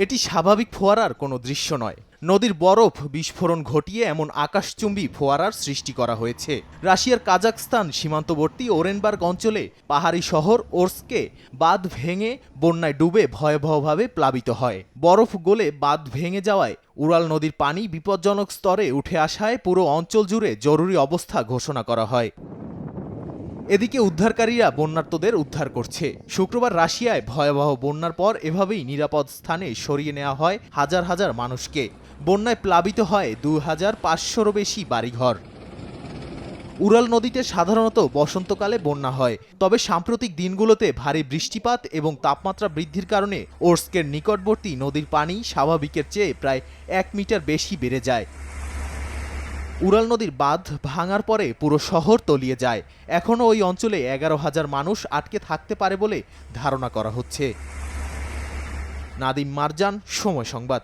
এটি স্বাভাবিক ফোয়ারার কোনো দৃশ্য নয়। নদীর বরফ বিস্ফোরণ ঘটিয়ে এমন আকাশচুম্বী ফোয়ারার সৃষ্টি করা হয়েছে। রাশিয়ার কাজাখস্তান সীমান্তবর্তী ওরেনবার্গ অঞ্চলে পাহাড়ি শহর ওরস্কে বাঁধ ভেঙে বন্যায় ডুবে ভয়াবহভাবে প্লাবিত হয়। বরফ গলে বাঁধ ভেঙে যাওয়ায় উরাল নদীর পানি বিপজ্জনক স্তরে উঠে আসায় পুরো অঞ্চল জুড়ে জরুরি অবস্থা ঘোষণা করা হয়। এদিকে উদ্ধারকারীরা বন্যার্তদের উদ্ধার করছে। শুক্রবার রাশিয়ায় ভয়াবহ বন্যার পর এভাবেই নিরাপদ স্থানে সরিয়ে নেওয়া হয় হাজার হাজার মানুষকে। বন্যায় প্লাবিত হয় 2500-রও বেশি বাড়িঘর। উরাল নদীতে সাধারণত বসন্তকালে বন্যা হয়, তবে সাম্প্রতিক দিনগুলোতে ভারী বৃষ্টিপাত এবং তাপমাত্রা বৃদ্ধির কারণে ওরস্কের নিকটবর্তী নদীর পানি স্বাভাবিকের চেয়ে প্রায় 1 মিটার বেশি বেড়ে যায়। উরাল নদীর বাঁধ ভাঙার পরে পুরো শহর তলিয়ে যায়। এখনও ওই অঞ্চলে 11,000 মানুষ আটকে থাকতে পারে বলে ধারণা করা হচ্ছে। নাদিম মারজান, সময় সংবাদ।